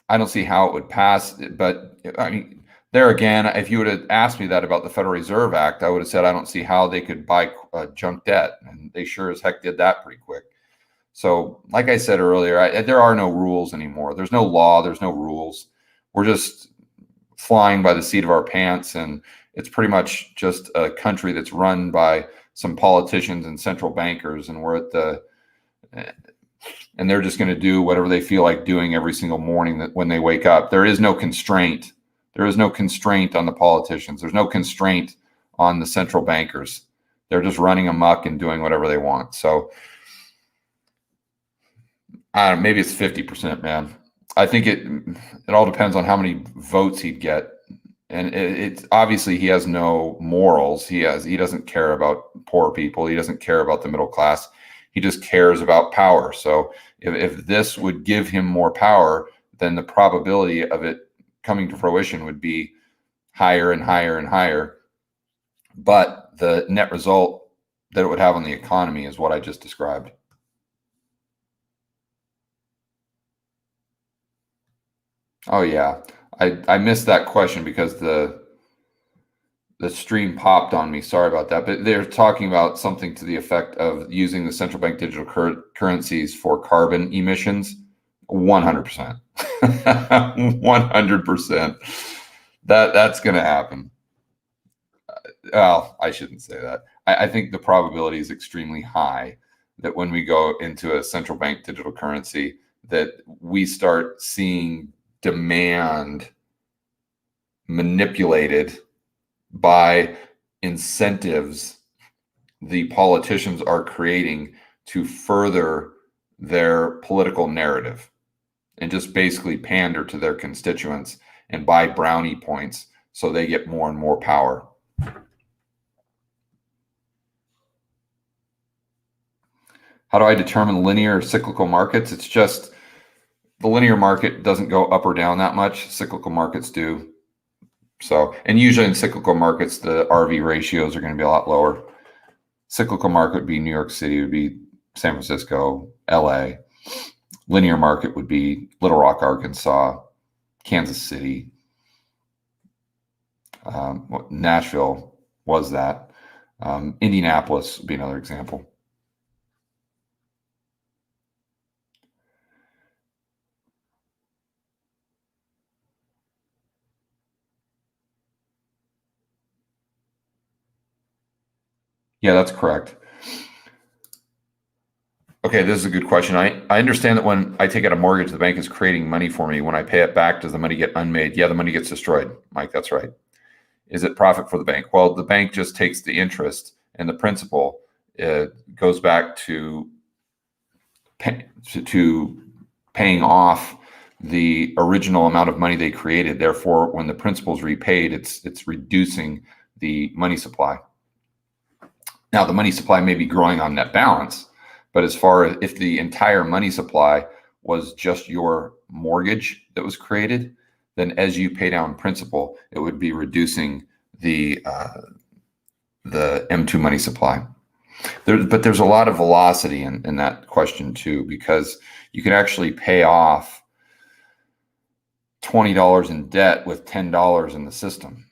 I don't see how it would pass. But I mean, there again, if you would have asked me that about the Federal Reserve Act, I would have said I don't see how they could buy junk debt, and they sure as heck did that pretty quick. So like I said earlier, there are no rules anymore. There's no law. There's no rules. We're just flying by the seat of our pants. And it's pretty much just a country that's run by some politicians and central bankers. And we're at and they're just going to do whatever they feel like doing every single morning when they wake up. There is no constraint. There is no constraint on the politicians. There's no constraint on the central bankers. They're just running amok and doing whatever they want. So I don't know, maybe it's 50%, man. I think it all depends on how many votes he'd get. And it's obviously he has no morals. He doesn't care about poor people. He doesn't care about the middle class. He just cares about power. So if this would give him more power, then the probability of it coming to fruition would be higher and higher and higher. But the net result that it would have on the economy is what I just described. Oh yeah, I missed that question because the stream popped on me. Sorry about that. But they're talking about something to the effect of using the central bank digital currencies for carbon emissions. 100%. 100%. That's going to happen. Well, I shouldn't say that. I think the probability is extremely high that when we go into a central bank digital currency, that we start seeing demand manipulated by incentives the politicians are creating to further their political narrative and just basically pander to their constituents and buy brownie points so they get more and more power. How do I determine linear or cyclical markets? It's just the linear market doesn't go up or down that much. Cyclical markets do. So, and usually in cyclical markets, the RV ratios are going to be a lot lower. Cyclical market would be New York City, would be San Francisco, LA. Linear market would be Little Rock, Arkansas, Kansas City. Nashville was that. Indianapolis would be another example. Yeah, that's correct. Okay, this is a good question. I understand that when I take out a mortgage, the bank is creating money for me. When I pay it back, does the money get unmade? Yeah, the money gets destroyed. Mike, that's right. Is it profit for the bank? Well, the bank just takes the interest and the principal. It goes back to paying off the original amount of money they created. Therefore, when the principal is repaid, it's reducing the money supply. Now, the money supply may be growing on net balance, but as far as if the entire money supply was just your mortgage that was created, then as you pay down principal, it would be reducing the M2 money supply. But there's a lot of velocity in that question too, because you can actually pay off $20 in debt with $10 in the system.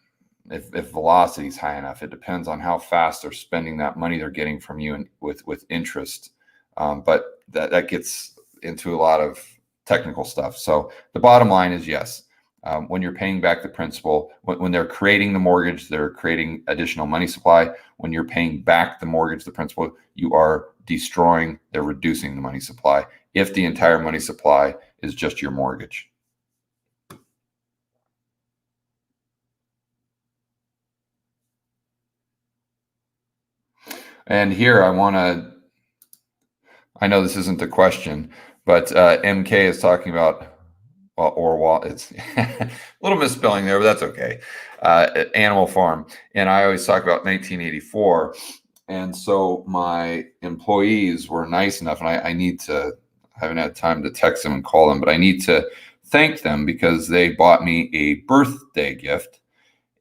If velocity is high enough, it depends on how fast they're spending that money they're getting from you and with interest. But that gets into a lot of technical stuff. So the bottom line is yes. When you're paying back the principal, when they're creating the mortgage, they're creating additional money supply. When you're paying back the mortgage, the principal, you are destroying, they're reducing the money supply if the entire money supply is just your mortgage. And here I know this isn't a question, but MK is talking about, it's a little misspelling there, but that's okay. Animal Farm. And I always talk about 1984. And so my employees were nice enough, and I haven't had time to text them and call them, but I need to thank them because they bought me a birthday gift.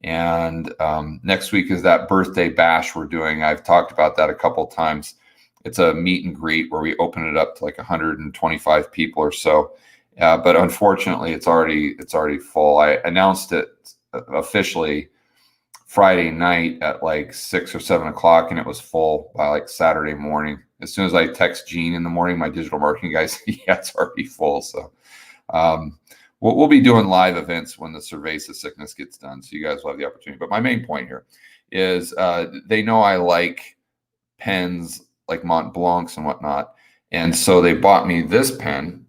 And next week is that birthday bash we're doing. I've talked about that a couple of times. It's a meet and greet where we open it up to like 125 people or so. But unfortunately, it's already full. I announced it officially Friday night at like 6 or 7 o'clock, and it was full by like Saturday morning. As soon as I text Gene in the morning, my digital marketing guy said, yeah, it's already full. So we'll be doing live events when the cerveza sickness gets done. So you guys will have the opportunity. But my main point here is they know I like pens like Mont Blancs and whatnot. And so they bought me this pen.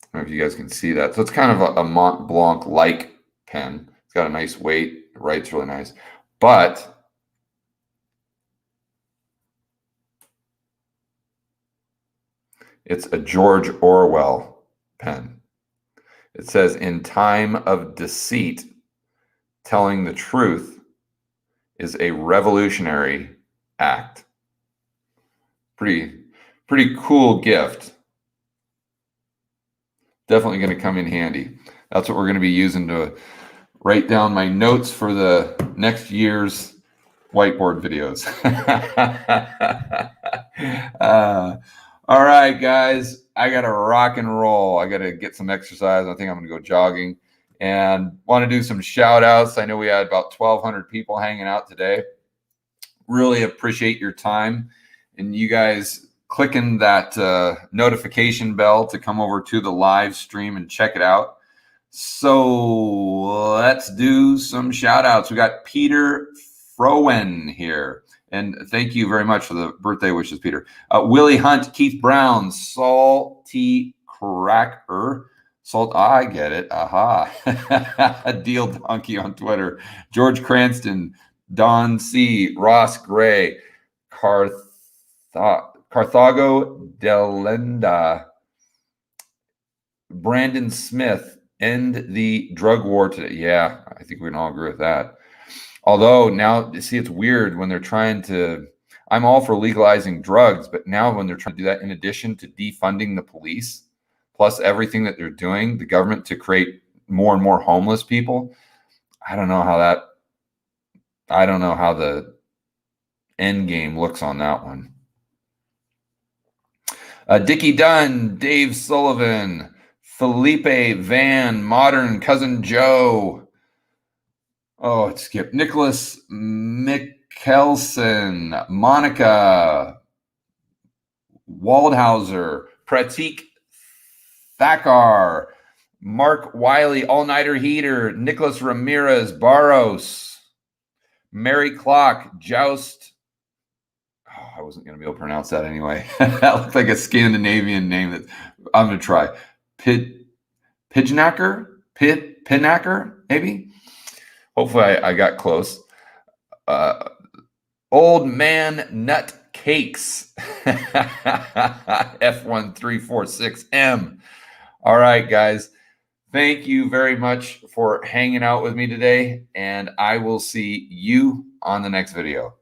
I don't know if you guys can see that. So it's kind of a Mont Blanc-like pen. It's got a nice weight. It writes really nice. But it's a George Orwell pen. It says, in time of deceit, telling the truth is a revolutionary act. Pretty cool gift. Definitely going to come in handy. That's what we're going to be using to write down my notes for the next year's whiteboard videos. All right, guys, I got to rock and roll. I got to get some exercise. I think I'm going to go jogging and want to do some shout outs. I know we had about 1,200 people hanging out today. Really appreciate your time and you guys clicking that notification bell to come over to the live stream and check it out. So let's do some shout outs. We got Peter Frowen here. And thank you very much for the birthday wishes, Peter. Willie Hunt, Keith Brown, Salty Cracker. I get it. Aha. Deal Donkey on Twitter. George Cranston, Don C, Ross Gray, Carthago Delenda, Brandon Smith, end the drug war today. Yeah, I think we can all agree with that. Although now, see, it's weird when they're trying to, I'm all for legalizing drugs, but now when they're trying to do that in addition to defunding the police, plus everything that they're doing, the government to create more and more homeless people, I don't know how the end game looks on that one. Dickie Dunn, Dave Sullivan, Felipe Van, Modern Cousin Joe. Oh, it skipped. Nicholas Mikkelsen, Monica Waldhauser, Pratik Thakar, Mark Wiley, All-Nighter Heater, Nicholas Ramirez, Barros, Mary Clock, Joust. Oh, I wasn't going to be able to pronounce that anyway. That looked like a Scandinavian name that I'm going to try. Pidnacker, maybe? Hopefully I got close. Old Man Nut Cakes. F1346M. All right, guys. Thank you very much for hanging out with me today, and I will see you on the next video.